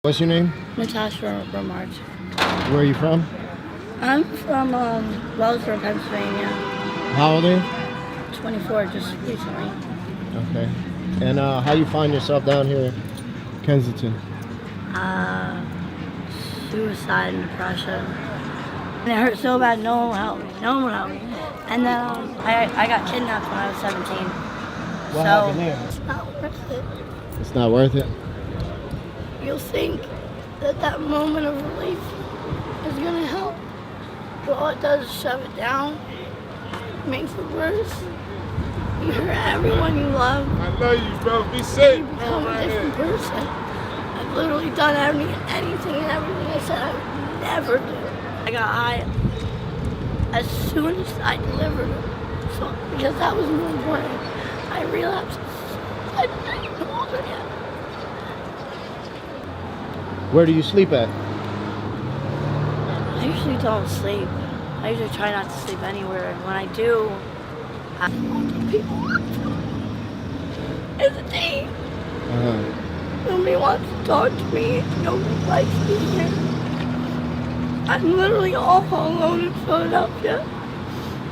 What's your name? Natasha. Where are you from? I'm from Wellsboro, Pennsylvania. How old are you? 24, just recently. Okay. And how you find yourself down here in Kensington? Suicide and depression. And it hurt so bad, no one will help me. No one will help me. And then I got kidnapped when I was 17. What happened there? It's not worth it. It's not worth it? You'll think that that moment of relief is going to help. But all it does is shove it down. It makes it worse. You hurt everyone you love. I love you, bro. Be safe. You become a different person. I've literally done anything and everything I said I would never do. I got high as soon as I delivered it. So, because that was more important. I relapsed. I didn't know older yet. Where do you sleep at? I usually don't sleep. I usually try not to sleep anywhere. And when I do, I want to people. It's a team. Nobody wants to talk to me. Nobody likes me here. I'm literally all alone in Philadelphia.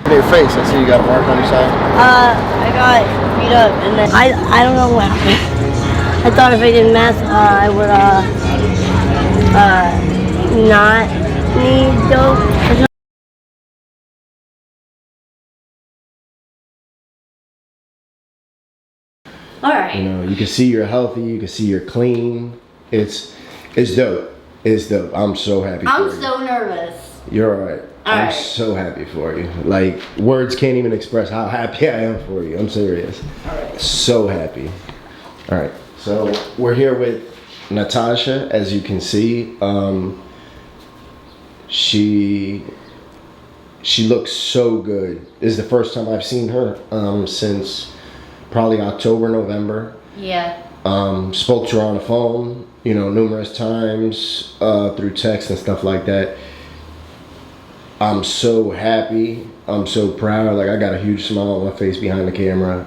In your face, I see you got a mark on your side. I got beat up and then I don't know what happened. I thought if I did meth, I would not need dope. All right. You know, you can see you're healthy. You can see you're clean. It's dope. It's dope. I'm so happy for you. I'm so nervous. You're all right. I'm right. so happy for you. Like, words can't even express how happy I am for you. I'm serious. All right. So happy. All right. So we're here with Natasha, as you can see. She looks so good. This is the first time I've seen her since probably October, November. Yeah. Spoke to her on the phone, you know, numerous times through text and stuff like that. I'm so happy. I'm so proud. Like, I got a huge smile on my face behind the camera.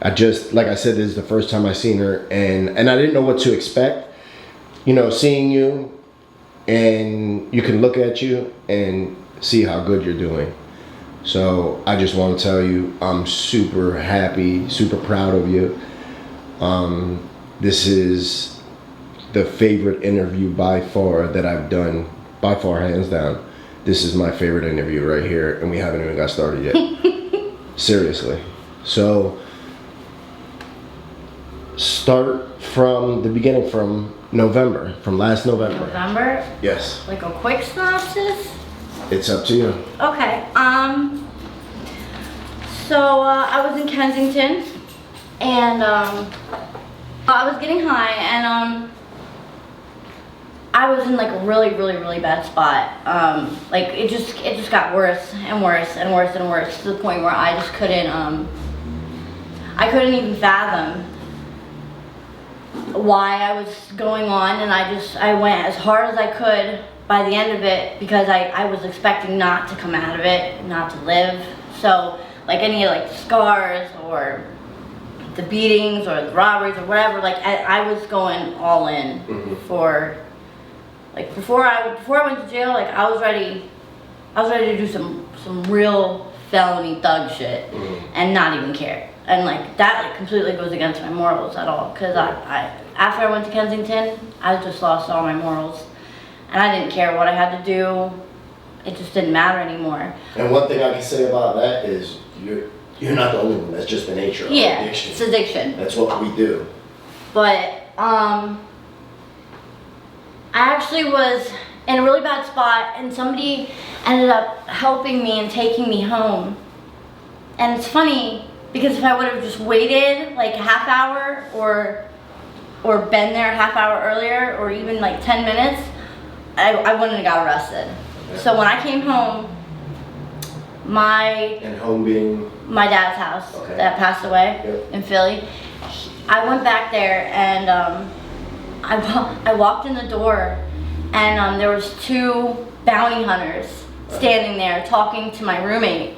I just, like I said, this is the first time I seen her, and I didn't know what to expect. You know, seeing you, and you can look at you and see how good you're doing. So I just want to tell you, I'm super happy, super proud of you. This is the favorite interview by far that I've done, by far, hands down. This is my favorite interview right here, and we haven't even got started yet. Seriously. So start from the beginning, from November, from last November. November? Yes. Like a quick synopsis? It's up to you. Okay. So I was in Kensington, and I was getting high, and I was in like a really bad spot. Like it just got worse and worse and worse and worse, to the point where I just couldn't I couldn't even fathom why I was going on, and I went as hard as I could by the end of it, because I was expecting not to come out of it, not to live. So like any like scars or the beatings or the robberies or whatever, like I was going all in for, like, before I went to jail, like I was ready to do some real felony thug shit and not even care. And like that like completely goes against my morals at all, because I after I went to Kensington, I just lost all my morals, and I didn't care what I had to do. It just didn't matter anymore. And one thing I can say about that is you're not the only one. That's just the nature of addiction. It's addiction. That's what we do. But I actually was in a really bad spot, and somebody ended up helping me and taking me home. And it's funny, because if I would have just waited like a half hour or been there a half hour earlier, or even like 10 minutes, I wouldn't have got arrested. Okay. So when I came home, and home being my dad's house that passed away in Philly, I went back there, and I walked in the door, and there was 2 bounty hunters standing there talking to my roommate,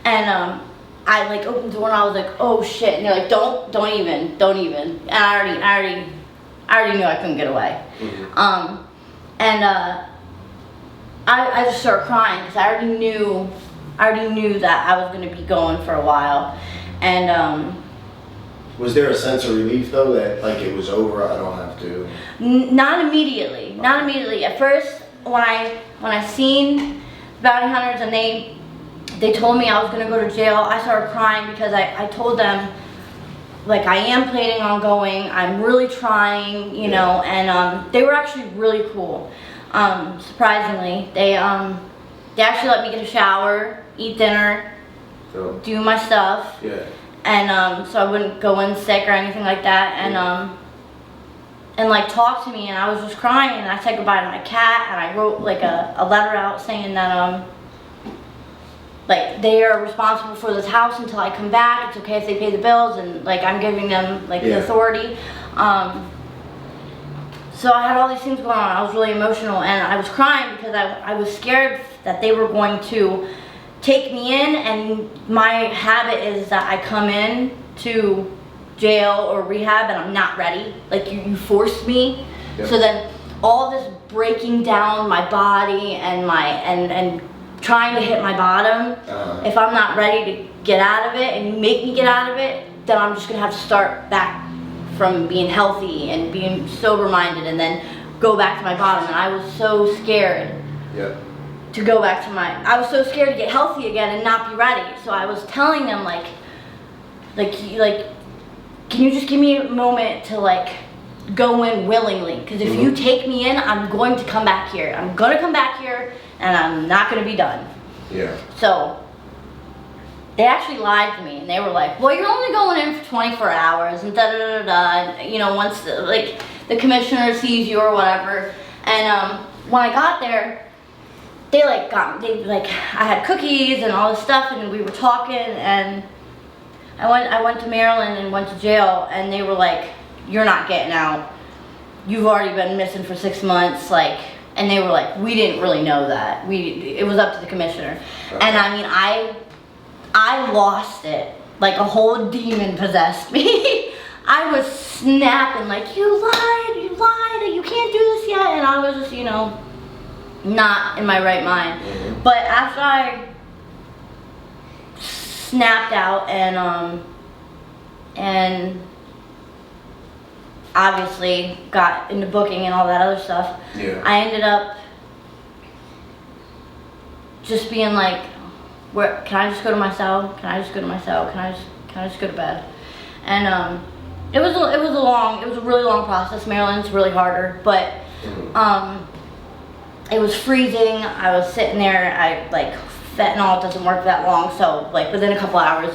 and I like opened the door, and I was like, oh shit, and they're like, don't even, and I already I already knew I couldn't get away. And I just started crying because I already knew that I was going to be going for a while. And was there a sense of relief though that like it was over? I don't have to. Not immediately. Not immediately. At first, when I seen bounty hunters and they told me I was going to go to jail, I started crying because I told them, like, I am planning on going. I'm really trying, you know, and they were actually really cool. Surprisingly, they actually let me get a shower, eat dinner, do my stuff, and so I wouldn't go in sick or anything like that, and like talk to me, and I was just crying, and I said goodbye to my cat, and I wrote like a letter out saying that like they are responsible for this house until I come back. It's okay if they pay the bills, and like I'm giving them like the authority. So I had all these things going on. I was really emotional, and I was crying because I was scared that they were going to take me in, and my habit is that I come in to jail or rehab and I'm not ready. Like you forced me. So then all this breaking down my body and and trying to hit my bottom, if I'm not ready to get out of it and you make me get out of it, then I'm just gonna have to start back from being healthy and being sober minded and then go back to my bottom. And I was so scared to go back to I was so scared to get healthy again and not be ready. So I was telling them like can you just give me a moment to like go in willingly? Because if you take me in, I'm going to come back here. I'm gonna come back here and I'm not gonna be done. So they actually lied to me, and they were like, well, you're only going in for 24 hours and da da da da, and you know, once the commissioner sees you or whatever. And when I got there, I had cookies and all this stuff, and we were talking, and I went to Maryland and went to jail, and they were like, you're not getting out. You've already been missing for 6 months, like, and they were like, we didn't really know that. It was up to the commissioner. And I mean, I lost it. Like a whole demon possessed me. I was snapping like, you lied, you can't do this yet. And I was just, you know, not in my right mind. But after I snapped out and obviously got into booking and all that other stuff, I ended up just being like, where can I just go to my cell? Can I just go to my cell? Can I just go to bed? And it was a really long process. Maryland's really harder, but it was freezing. I was sitting there. Fentanyl doesn't work that long, so like within a couple hours,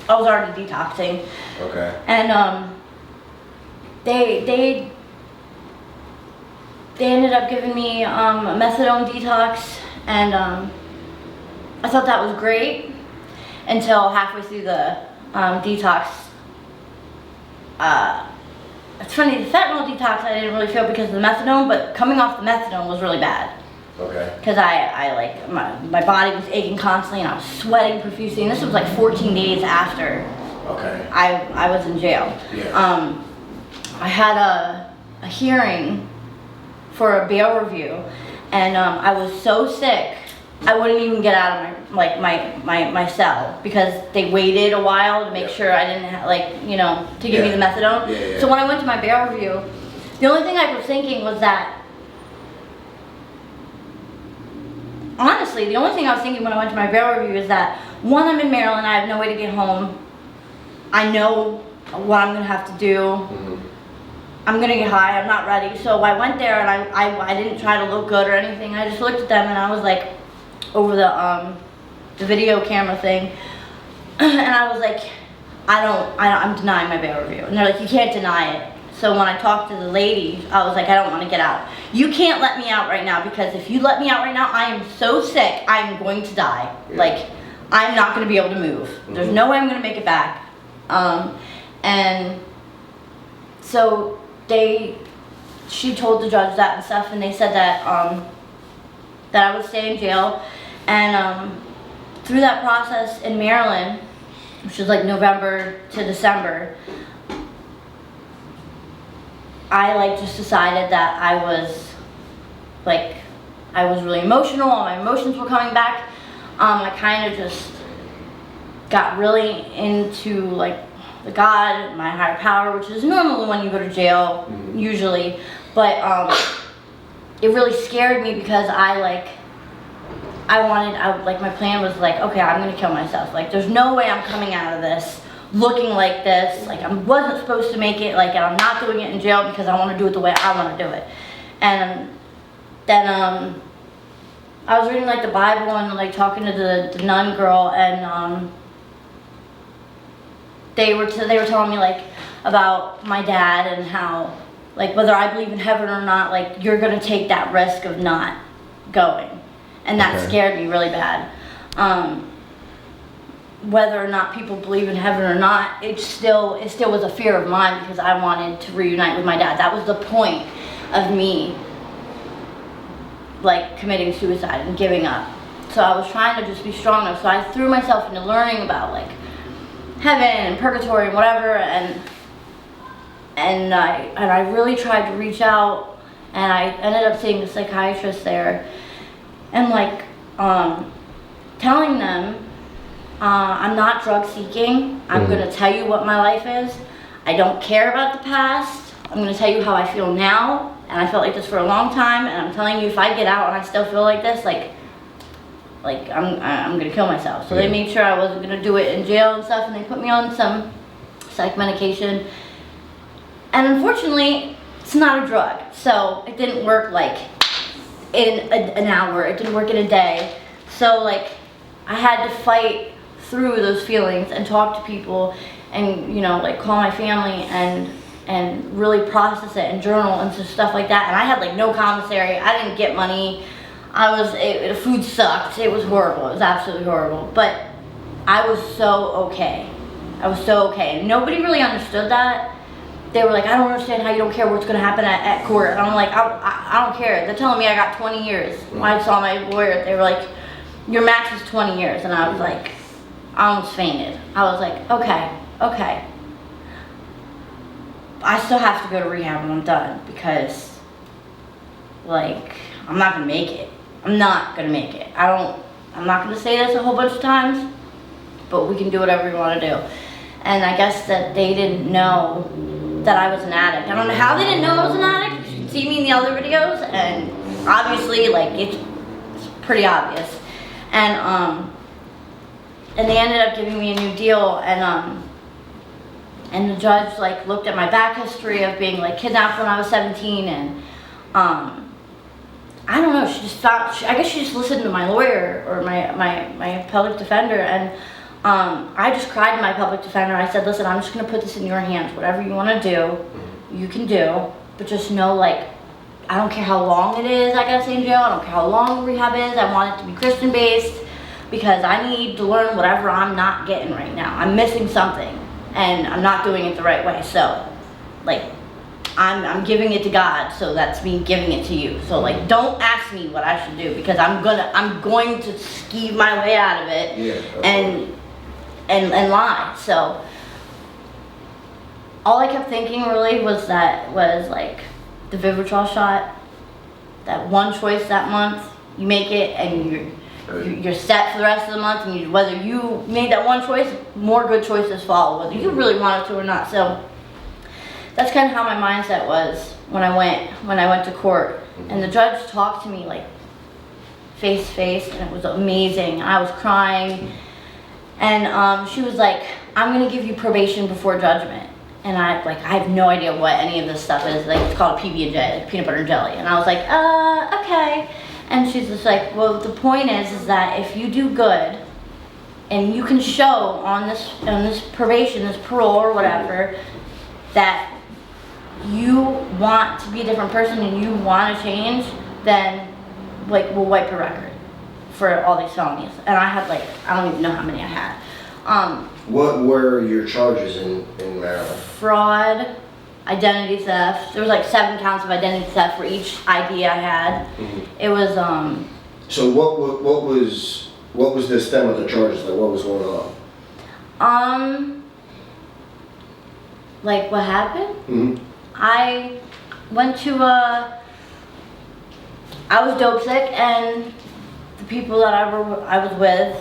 I was already detoxing. And they ended up giving me a methadone detox, and I thought that was great until halfway through the detox. It's funny, the fentanyl detox I didn't really feel because of the methadone, but coming off the methadone was really bad. Because my body was aching constantly and I was sweating profusely, and this was like 14 days after I was in jail. I had a hearing for a bail review, and I was so sick I wouldn't even get out of my cell because they waited a while to make sure I didn't have, to give me the methadone. So when I went to my bail review, the only thing I was thinking was that, honestly, the only thing I was thinking when I went to my bail review is that, one, I'm in Maryland, I have no way to get home, I know what I'm gonna have to do, I'm gonna get high, I'm not ready. So I went there and I didn't try to look good or anything, I just looked at them and I was like, over the video camera thing, and I was like, I'm denying my bail review. And they're like, you can't deny it. So when I talked to the lady, I was like, I don't want to get out. You can't let me out right now, because if you let me out right now, I am so sick, I'm going to die. Like, I'm not going to be able to move. There's no way I'm going to make it back. And so she told the judge that and stuff, and they said that I would stay in jail. And through that process in Maryland, which was like November to December, I like just decided that I was really emotional. All my emotions were coming back. I kind of just got really into like the God, my higher power, which is normally when you go to jail, usually. But it really scared me because my plan was like, okay, I'm gonna kill myself. Like, there's no way I'm coming out of this looking like this. Like, I wasn't supposed to make it. Like, and I'm not doing it in jail because I want to do it the way I want to do it. And then I was reading like the Bible and like talking to the nun girl, and they were telling me like about my dad and how like whether I believe in heaven or not, like you're gonna take that risk of not going, and that scared me really bad. Whether or not people believe in heaven or not, it still was a fear of mine because I wanted to reunite with my dad. That was the point of me like committing suicide and giving up. So I was trying to just be strong enough. So I threw myself into learning about like heaven and purgatory and whatever, and I really tried to reach out, and I ended up seeing a psychiatrist there, and like telling them I'm not drug seeking. I'm gonna tell you what my life is. I don't care about the past. I'm gonna tell you how I feel now, and I felt like this for a long time, and I'm telling you if I get out and I still feel like this, like I'm gonna kill myself. So they made sure I wasn't gonna do it in jail and stuff, and they put me on some psych medication. And unfortunately, it's not a drug, so it didn't work like in an hour. It didn't work in a day. So like I had to fight through those feelings and talk to people, and like call my family and really process it and journal and stuff like that. And I had like no commissary. I didn't get money. The food sucked. It was horrible. It was absolutely horrible. But I was so okay. I was so okay. And nobody really understood that. They were like, I don't understand how you don't care what's going to happen at court. And I'm like, I don't care. They're telling me I got 20 years. When I saw my lawyer, they were like, your max is 20 years. And I was like, I almost fainted. I was like, okay. I still have to go to rehab when I'm done because, like, I'm not going to make it. I'm not going to make it. I'm not going to say this a whole bunch of times, but we can do whatever we want to do. And I guess that they didn't know that I was an addict. I don't know how they didn't know I was an addict. You can see me in the other videos, and obviously, like, it's pretty obvious. And they ended up giving me a new deal, and the judge like looked at my back history of being like kidnapped when I was 17, and I don't know, she just thought, I guess she just listened to my lawyer or my public defender, and I just cried to my public defender. I said, listen, I'm just gonna put this in your hands. Whatever you wanna do, you can do, but just know, like, I don't care how long it is I gotta stay in jail. I don't care how long rehab is. I want it to be Christian based because I need to learn whatever I'm not getting right now. I'm missing something and I'm not doing it the right way. So, like, I'm giving it to God, so that's me giving it to you. So, like, don't ask me what I should do because I'm going to skeeve my way out of it and lie. So, all I kept thinking really was like the Vivitrol shot, that one choice that month, you make it and you're set for the rest of the month, and whether you made that one choice, more good choices follow, whether you really wanted to or not. So that's kind of how my mindset was when I went to court. And the judge talked to me like face to face, and it was amazing. I was crying, and she was like, I'm gonna give you probation before judgment. And I have no idea what any of this stuff is. Like, it's called PB&J, like peanut butter and jelly. And I was like, okay. And she's just like, well, the point is that if you do good, and you can show on this probation, this parole or whatever, that you want to be a different person and you want to change, then like we'll wipe your record for all these felonies. And I had like, I don't even know how many I had. What were your charges in Maryland? Fraud, identity theft. There was like 7 counts of identity theft for each ID I had. It was So what was the stem of the charges? Like, what was going on? Like what happened? I went to I was dope sick, and the people that I was with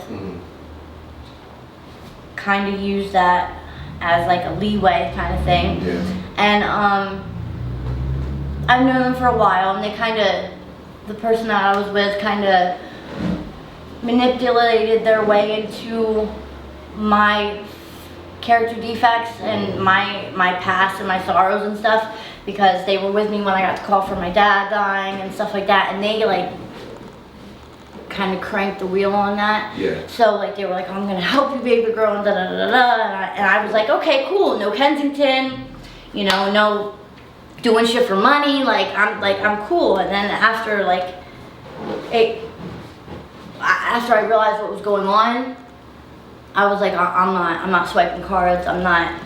kind of used that as like a leeway kind of thing. Yeah. And I've known them for a while, and they kind of, the person that I was with kind of manipulated their way into my character defects and my past and my sorrows and stuff, because they were with me when I got the call from my dad dying and stuff like that, and they like kind of cranked the wheel on that. Yeah. So like they were like, I'm gonna help you, baby girl, and da da da da, and I was like, okay, cool, no Kensington, you know, no doing shit for money, I'm cool. And then after after I realized what was going on, I was like, I'm not swiping cards, I'm not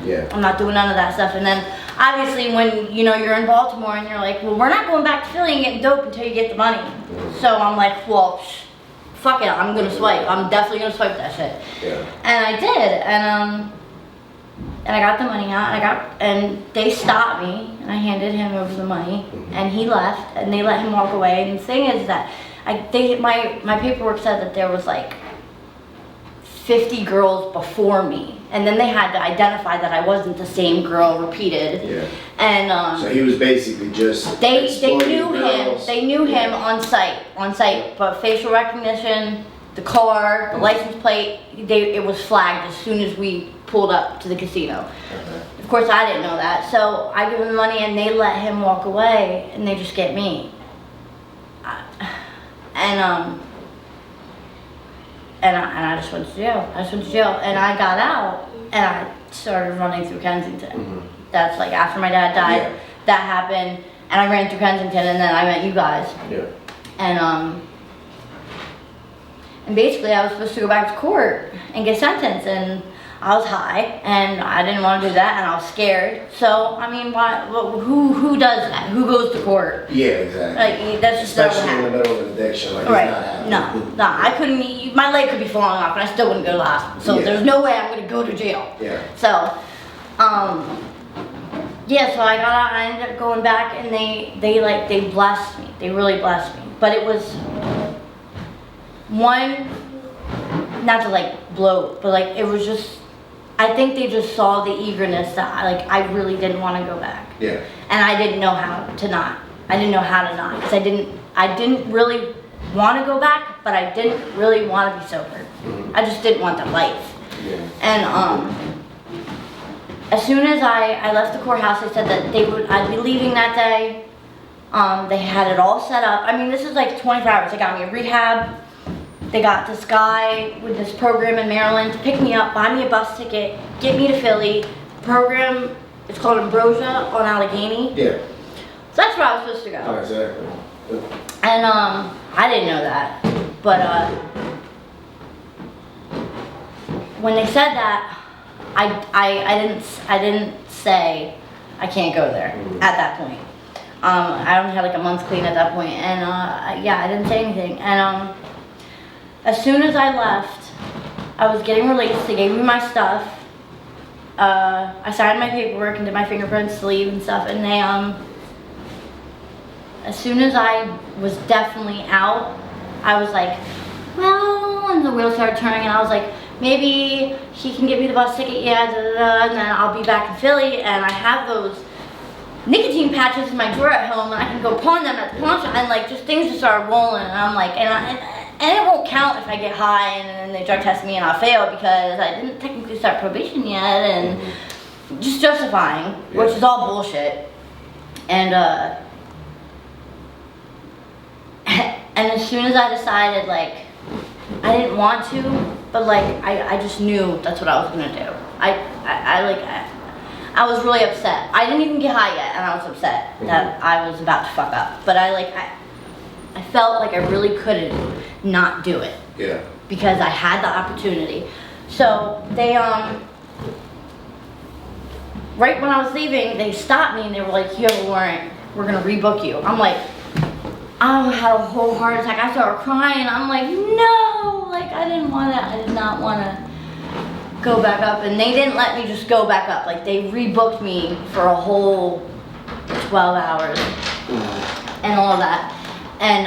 doing none of that stuff. And then obviously when you're in Baltimore and you're like, well, we're not going back to Philly and getting dope until you get the money. So I'm like, well, fuck it, I'm gonna swipe. I'm definitely gonna swipe that shit. Yeah. And I did, and I got the money out, and they stopped me, and I handed him over the money, and he left, and they let him walk away. And the thing is that my paperwork said that there was like 50 girls before me, and then they had to identify that I wasn't the same girl repeated. Yeah. And so he was basically just they knew girls. him. They knew him on site, but facial recognition, the car, the license plate, it was flagged as soon as we pulled up to the casino. Of course, I didn't know that, so I give him the money, and they let him walk away, and they just get me. And I just went to jail. And I got out, and I started running through Kensington. That's like after my dad died, that happened, and I ran through Kensington, and then I met you guys. Yeah. And basically I was supposed to go back to court and get sentenced, and I was high, and I didn't want to do that, and I was scared. So I mean, who does that? Who goes to court? Yeah, exactly. Like that's just not what especially in the happened. middle of an addiction, like Right. it's not happening. No, I couldn't. My leg could be falling off, and I still wouldn't go to the hospital. So there's no way I'm gonna go to jail. Yeah. So, so I got out, and I ended up going back, and they blessed me. They really blessed me. But it was one, not to like bloat, but like it was just. I think they just saw the eagerness that I really didn't want to go back. Yeah. And I didn't know how to not. I didn't know how to not, because I didn't really want to go back, but I didn't really want to be sober. I just didn't want that life. Yeah. And as soon as I left the courthouse, they said that I'd be leaving that day. They had it all set up. I mean, this is like 24 hours. They got me a rehab. They got this guy with this program in Maryland to pick me up, buy me a bus ticket, get me to Philly. Program, it's called Ambrosia on Allegheny. Yeah. So that's where I was supposed to go. Oh, exactly. And I didn't know that, but when they said that, I didn't say I can't go there at that point. I only had like a month clean at that point, and I didn't say anything. And as soon as I left, I was getting released. They gave me my stuff. I signed my paperwork and did my fingerprints to leave and stuff. And they, as soon as I was definitely out, I was like, well, and the wheels started turning, and I was like, maybe he can get me the bus ticket, yeah, and then I'll be back in Philly, and I have those nicotine patches in my drawer at home, and I can go pawn them at the pawn shop, and like just things just started rolling, and I'm like, and it won't count if I get high and then they drug test me and I'll fail because I didn't technically start probation yet, and just justifying, which is all bullshit. And and as soon as I decided, like, I didn't want to, but like I just knew that's what I was gonna do. I was really upset. I didn't even get high yet, and I was upset that I was about to fuck up. But I felt like I really couldn't not do it. Yeah. Because I had the opportunity. So they right when I was leaving, they stopped me and they were like, "You have a warrant. We're gonna rebook you." I'm like, I had a whole heart attack. I started crying. I'm like, no, like I did not want to go back up, and they didn't let me just go back up. Like they rebooked me for a whole 12 hours. and all that. And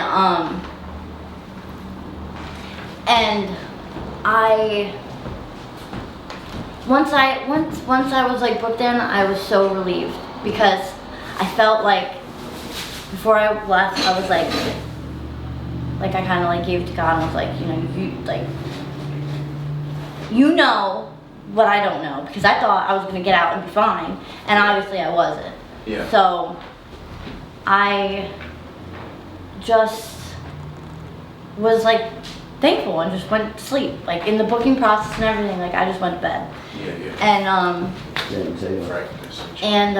once I was like booked in, I was so relieved because I felt like before I left, I was like I kind of like gave it to God and was like, you know what I don't know, because I thought I was gonna get out and be fine, and obviously I wasn't. Yeah. So I just was like thankful and just went to sleep, like in the booking process and everything. Like I just went to bed. Yeah. And Yeah, exactly. and